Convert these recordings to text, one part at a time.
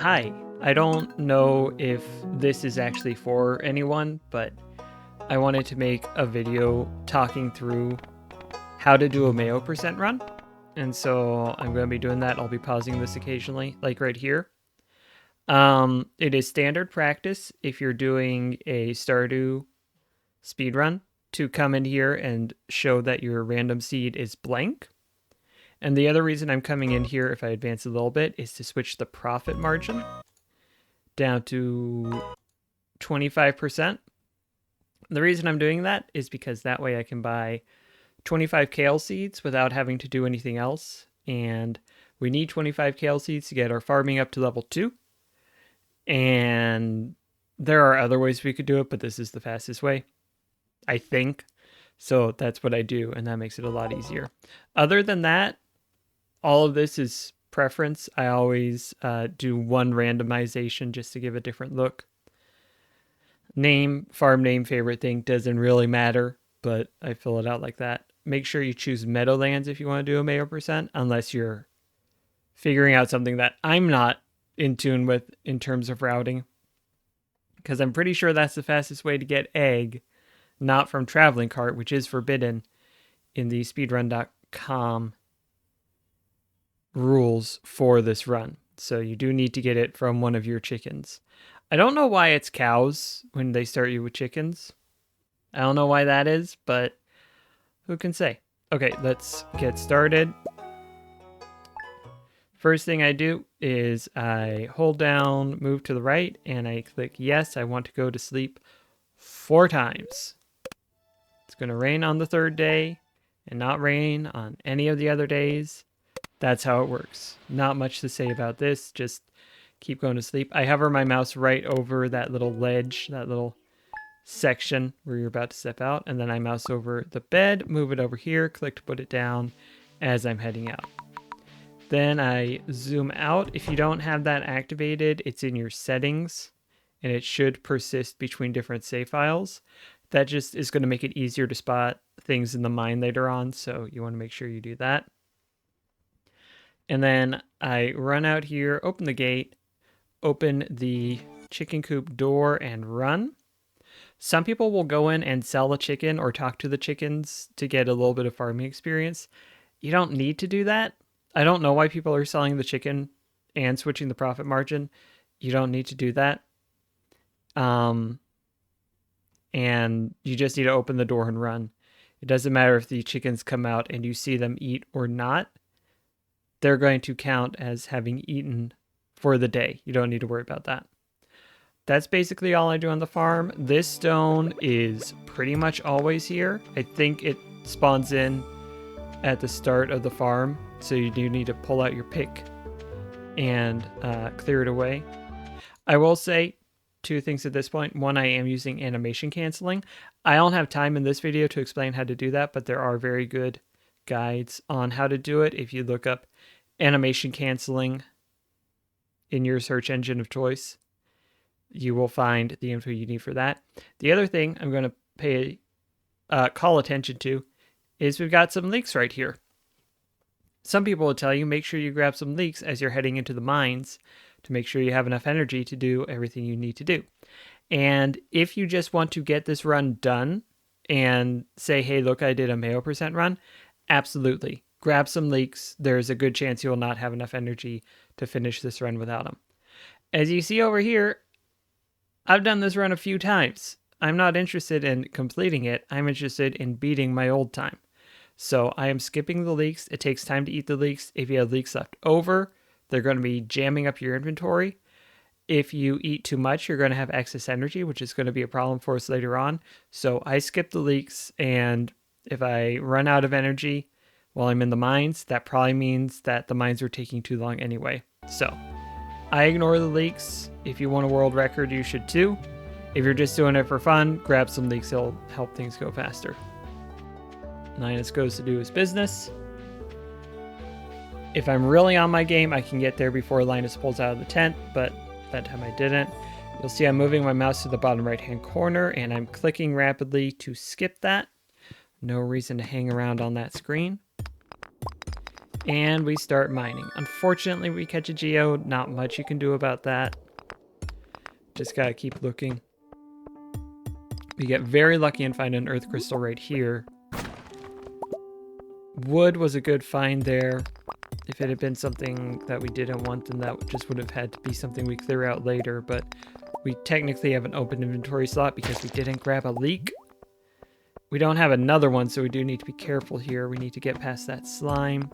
Hi, I don't know if this is actually for anyone, but I wanted to make a video talking through how to do a Mayo percent run. And so I'm going to be doing that. I'll be pausing this occasionally, like right here. It is standard practice if you're doing a Stardew speed run to come in here and show that your random seed is blank. And the other reason I'm coming in here, if I advance a little bit, is to switch the profit margin down to 25%. The reason I'm doing that is because that way I can buy 25 kale seeds without having to do anything else. And we need 25 kale seeds to get our farming up to level 2. And there are other ways we could do it, but this is the fastest way, I think. So that's what I do, and that makes it a lot easier. Other than that, all of this is preference. I always do one randomization just to give a different look. Name, farm name, favorite thing doesn't really matter, but I fill it out like that. Make sure you choose Meadowlands if you want to do a Mayo percent, unless you're figuring out something that I'm not in tune with in terms of routing, because I'm pretty sure that's the fastest way to get egg, not from traveling cart, which is forbidden in the speedrun.com rules for this run. So you do need to get it from one of your chickens. I don't know why it's cows when they start you with chickens. I don't know why that is, but who can say? Okay, let's get started. First thing I do is I hold down, move to the right, and I click yes, I want to go to sleep 4 times. It's going to rain on the 3rd day and not rain on any of the other days. That's how it works. Not much to say about this, just keep going to sleep. I hover my mouse right over that little ledge, that little section where you're about to step out, and then I mouse over the bed, move it over here, click to put it down as I'm heading out. Then I zoom out. If you don't have that activated, it's in your settings, and it should persist between different save files. That just is going to make it easier to spot things in the mine later on, so you want to make sure you do that. And then I run out here, open the gate, open the chicken coop door, and run. Some people will go in and sell a chicken or talk to the chickens to get a little bit of farming experience. You don't need to do that. I don't know why people are selling the chicken and switching the profit margin. You don't need to do that. And you just need to open the door and run. It doesn't matter if the chickens come out and you see them eat or not. They're going to count as having eaten for the day. You don't need to worry about that. That's basically all I do on the farm. This stone is pretty much always here. I think it spawns in at the start of the farm, so you do need to pull out your pick and clear it away. I will say 2 things at this point. One, I am using animation canceling. I don't have time in this video to explain how to do that, but there are very good guides on how to do it. If you look up animation canceling in your search engine of choice, you will find the info you need for that. The other thing I'm going to call attention to is we've got some leeks right here. Some people will tell you make sure you grab some leeks as you're heading into the mines to make sure you have enough energy to do everything you need to do. And if you just want to get this run done and say, hey, look, I did a Mayo percent run, absolutely. Grab some leeks. There's a good chance you will not have enough energy to finish this run without them. As you see over here, I've done this run a few times. I'm not interested in completing it. I'm interested in beating my old time. So I am skipping the leeks. It takes time to eat the leeks. If you have leeks left over, they're going to be jamming up your inventory. If you eat too much, you're going to have excess energy, which is going to be a problem for us later on. So I skip the leeks, and if I run out of energy while I'm in the mines, that probably means that the mines are taking too long anyway. So I ignore the leeks. If you want a world record, you should too. If you're just doing it for fun, grab some leeks. It'll help things go faster. Linus goes to do his business. If I'm really on my game, I can get there before Linus pulls out of the tent, but that time I didn't. You'll see I'm moving my mouse to the bottom right-hand corner, and I'm clicking rapidly to skip that. No reason to hang around on that screen. And we start mining. Unfortunately, we catch a geode. Not much you can do about that. Just gotta keep looking. We get very lucky and find an earth crystal right here. Wood was a good find there. If it had been something that we didn't want, then that just would have had to be something we clear out later. But we technically have an open inventory slot because we didn't grab a leak. We don't have another one, so we do need to be careful here. We need to get past that slime.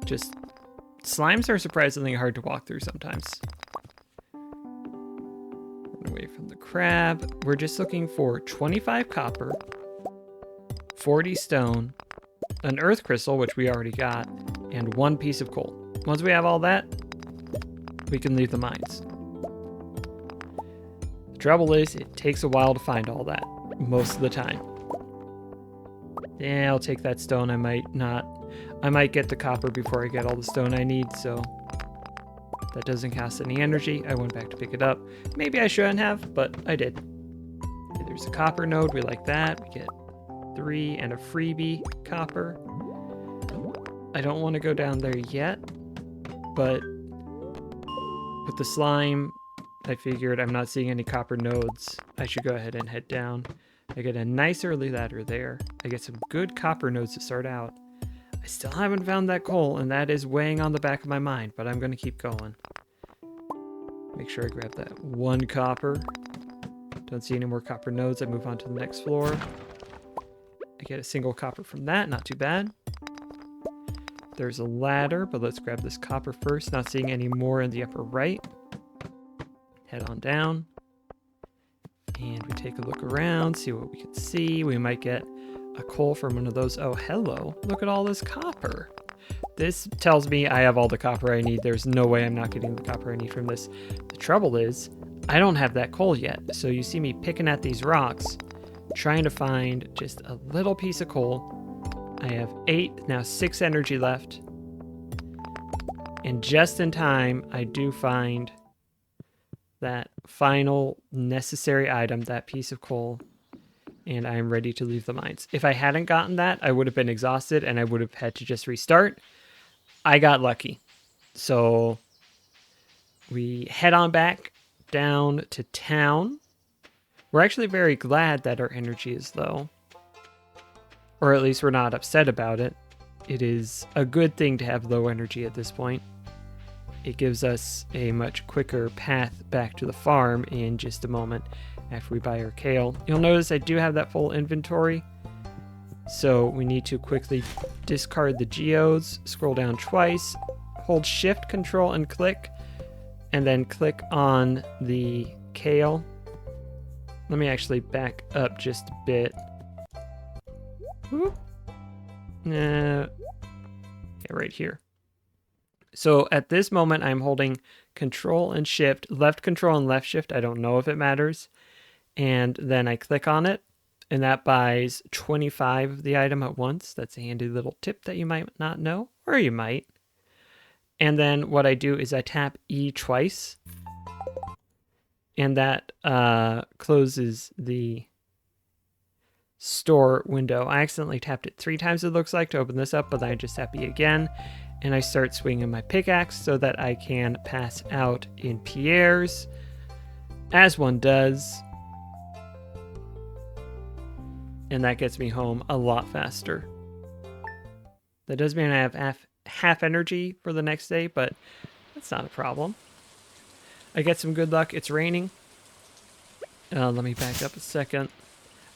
Just, slimes are surprisingly hard to walk through sometimes. Run away from the crab. We're just looking for 25 copper, 40 stone, an earth crystal, which we already got, and 1 piece of coal. Once we have all that, we can leave the mines. The trouble is, it takes a while to find all that, most of the time. Yeah, I'll take that stone. I might not. I might get the copper before I get all the stone I need, so that doesn't cost any energy. I went back to pick it up. Maybe I shouldn't have, but I did. Okay, there's a copper node. We like that. We get 3 and a freebie copper. I don't want to go down there yet, but with the slime, I figured I'm not seeing any copper nodes. I should go ahead and head down. I get a nice early ladder there. I get some good copper nodes to start out. I still haven't found that coal, and that is weighing on the back of my mind, but I'm going to keep going. Make sure I grab that 1 copper. Don't see any more copper nodes. I move on to the next floor. I get a single copper from that, not too bad. There's a ladder, but let's grab this copper first. Not seeing any more in the upper right. Head on down. And we take a look around, see what we can see. We might get a coal from one of those. Oh, hello. Look at all this copper. This tells me I have all the copper I need. There's no way I'm not getting the copper I need from this. The trouble is, I don't have that coal yet. So you see me picking at these rocks, trying to find just a little piece of coal. I have 8, now 6 energy left. And just in time, I do find that final necessary item, that piece of coal, and I am ready to leave the mines. If I hadn't gotten that, I would have been exhausted and I would have had to just restart. I got lucky. So we head on back down to town. We're actually very glad that our energy is low. Or at least we're not upset about it. It is a good thing to have low energy at this point. It gives us a much quicker path back to the farm in just a moment after we buy our kale. You'll notice I do have that full inventory. So we need to quickly discard the geodes, scroll down twice, hold shift, control, and click, and then click on the kale. Let me actually back up just a bit. Yeah, right here. So at this moment, I'm holding control and shift, left control and left shift. I don't know if it matters. And then I click on it, and that buys 25 of the item at once. That's a handy little tip that you might not know, or you might. And then what I do is I tap E twice, and that closes the store window. I accidentally tapped it 3 times, it looks like, to open this up, but then I just tap E again, and I start swinging my pickaxe so that I can pass out in Pierre's, as one does. And that gets me home a lot faster. That does mean I have half energy for the next day, but that's not a problem. I get some good luck. It's raining. Let me back up a second.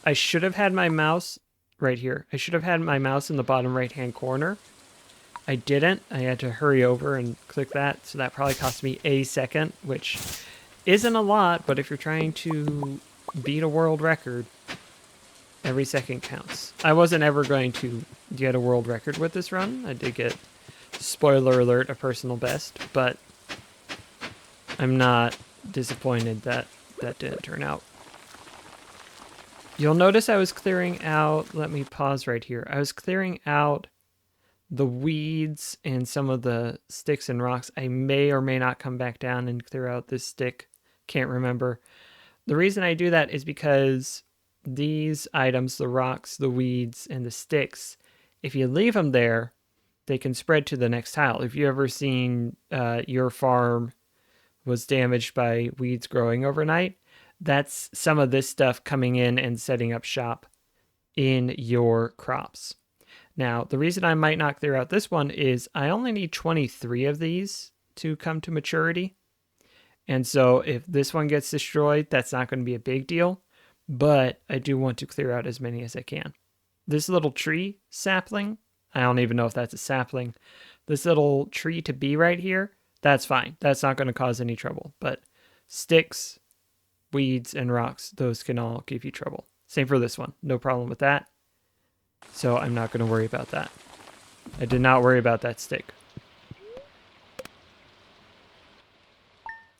I should have had my mouse right here. I should have had my mouse in the bottom right-hand corner. I didn't. I had to hurry over and click that, so that probably cost me a second, which isn't a lot, but if you're trying to beat a world record, every second counts. I wasn't ever going to get a world record with this run. I did get, spoiler alert, a personal best, but I'm not disappointed that that didn't turn out. You'll notice I was clearing out, let me pause right here. I was clearing out the weeds and some of the sticks and rocks. I may or may not come back down and clear out this stick. Can't remember. The reason I do that is because these items, the rocks, the weeds, and the sticks, if you leave them there, they can spread to the next tile. If you ever seen your farm was damaged by weeds growing overnight, that's some of this stuff coming in and setting up shop in your crops. Now, the reason I might not clear out this one is I only need 23 of these to come to maturity. And so if this one gets destroyed, that's not going to be a big deal. But I do want to clear out as many as I can. This little tree sapling, I don't even know if that's a sapling. This little tree to be right here, that's fine. That's not going to cause any trouble. But sticks, weeds, and rocks, those can all give you trouble. Same for this one. No problem with that. So I'm not going to worry about that. I did not worry about that stick.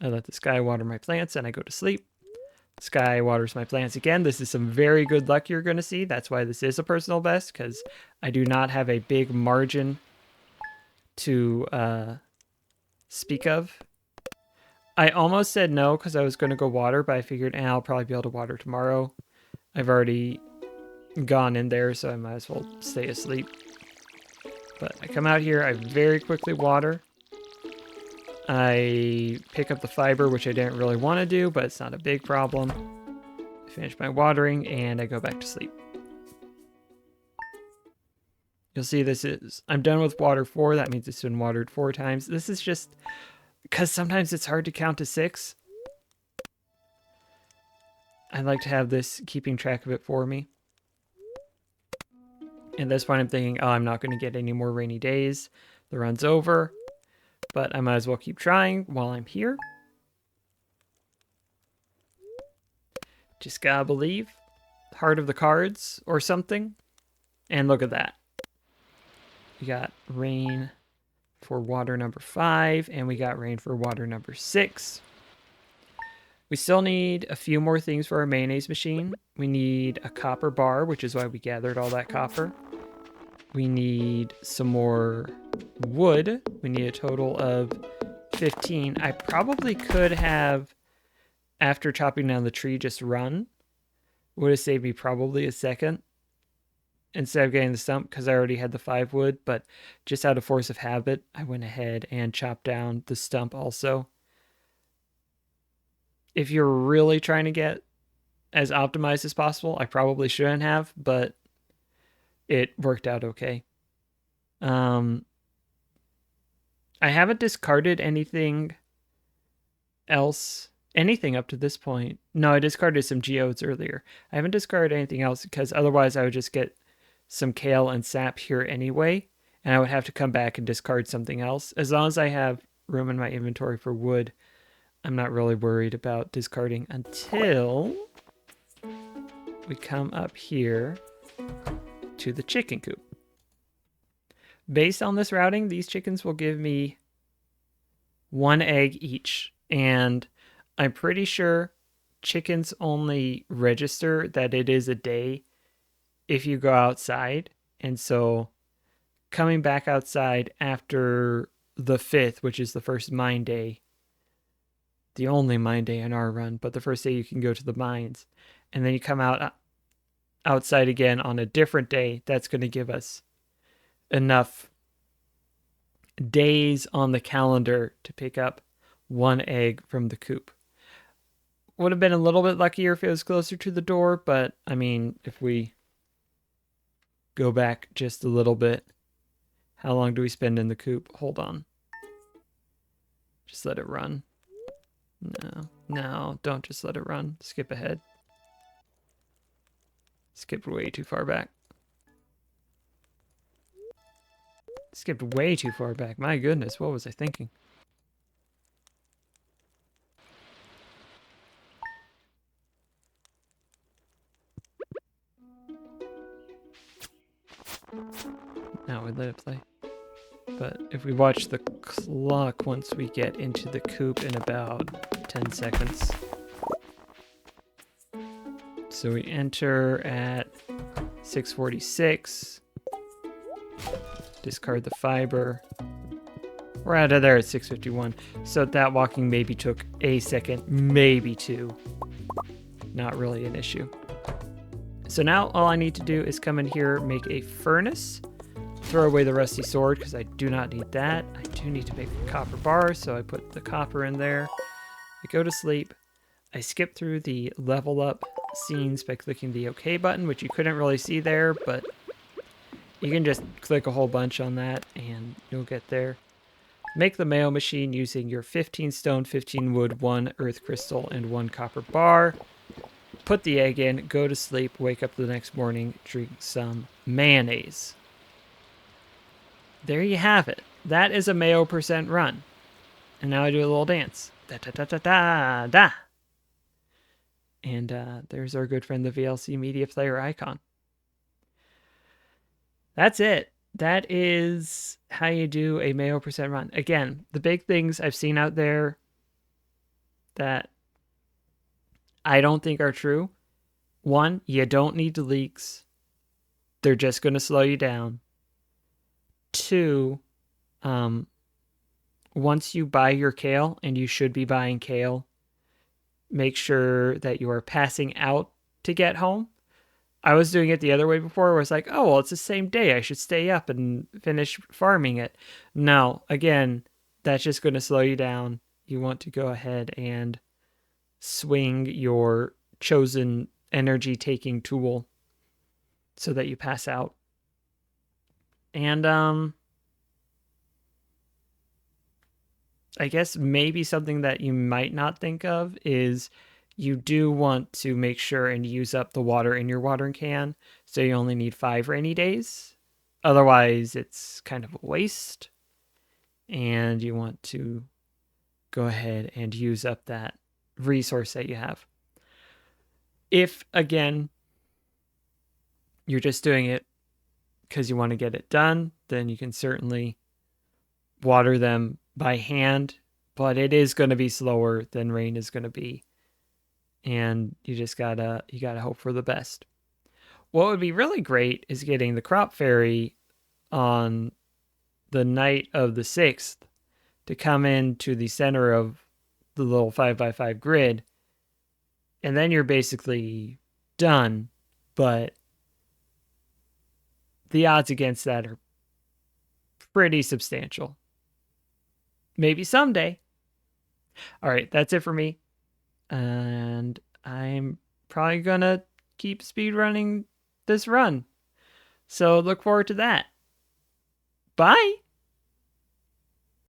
I let the sky water my plants and I go to sleep. Sky waters my plants again. This is some very good luck you're going to see. That's why this is a personal best, because I do not have a big margin to speak of. I almost said no because I was going to go water, but I figured I'll probably be able to water tomorrow. I've already gone in there, so I might as well stay asleep. But I come out here, I very quickly water. I pick up the fiber, which I didn't really want to do, but it's not a big problem. I finish my watering, and I go back to sleep. You'll see I'm done with water 4. That means it's been watered 4 times. This is just, because sometimes it's hard to count to 6. I like to have this keeping track of it for me. At this point, I'm thinking, oh, I'm not going to get any more rainy days. The run's over. But I might as well keep trying while I'm here. Just gotta believe. Heart of the cards or something. And look at that. We got rain for water number 5. And we got rain for water number 6. We still need a few more things for our mayonnaise machine. We need a copper bar, which is why we gathered all that copper. We need some more wood. We need a total of 15. I probably could have, after chopping down the tree, just run. Would have saved me probably a second instead of getting the stump, because I already had the 5 wood. But just out of force of habit, I went ahead and chopped down the stump also. If you're really trying to get as optimized as possible, I probably shouldn't have, but it worked out okay. I haven't discarded anything else, anything up to this point. No, I discarded some geodes earlier. I haven't discarded anything else because otherwise I would just get some kale and sap here anyway, and I would have to come back and discard something else. As long as I have room in my inventory for wood, I'm not really worried about discarding until we come up here to the chicken coop. Based on this routing, these chickens will give me 1 egg each. And I'm pretty sure chickens only register that it is a day if you go outside. And so coming back outside after the 5th, which is the first mine day, the only mine day in our run, but the first day you can go to the mines, and then you come outside again on a different day, that's going to give us enough days on the calendar to pick up 1 egg from the coop. Would have been a little bit luckier if it was closer to the door, but I mean, if we go back just a little bit, how long do we spend in the coop? Hold on. Just let it run. No, don't just let it run. Skip ahead. Skipped way too far back. Skipped way too far back. My goodness, what was I thinking? Now we let it play. But if we watch the clock once we get into the coop in about 10 seconds. So we enter at 6:46. Discard the fiber. We're out of there at 6:51. So that walking maybe took a second, maybe 2. Not really an issue. So now all I need to do is come in here, make a furnace, throw away the rusty sword because I do not need that. I do need to make a copper bar, so I put the copper in there. I go to sleep. I skip through the level up scenes by clicking the OK button, which you couldn't really see there, but you can just click a whole bunch on that and you'll get there. Make the Mayo machine using your 15 stone, 15 wood, 1 earth crystal, and 1 copper bar. Put the egg in, go to sleep, wake up the next morning, drink some mayonnaise. There you have it. That is a Mayo percent run. And now I do a little dance. Da da da da da da. And there's our good friend, the VLC media player icon. That's it. That is how you do a Mayo percent run. Again, the big things I've seen out there that I don't think are true. 1, you don't need the leaks. They're just going to slow you down. 2, once you buy your kale, and you should be buying kale, make sure that you are passing out to get home. I was doing it the other way before where it's like, oh, well, it's the same day. I should stay up and finish farming it. No, again, that's just going to slow you down. You want to go ahead and swing your chosen energy-taking tool so that you pass out. And I guess maybe something that you might not think of is you do want to make sure and use up the water in your watering can, so you only need 5 rainy days. Otherwise, it's kind of a waste. And you want to go ahead and use up that resource that you have. If, again, you're just doing it because you want to get it done, then you can certainly water them by hand, but it is going to be slower than rain is going to be. And you just gotta hope for the best. What would be really great is getting the crop fairy on the night of the 6th to come into the center of the little 5x5 grid, and then you're basically done. But the odds against that are pretty substantial. Maybe someday. All right, that's it for me. And I'm probably gonna keep speedrunning this run. So look forward to that. Bye!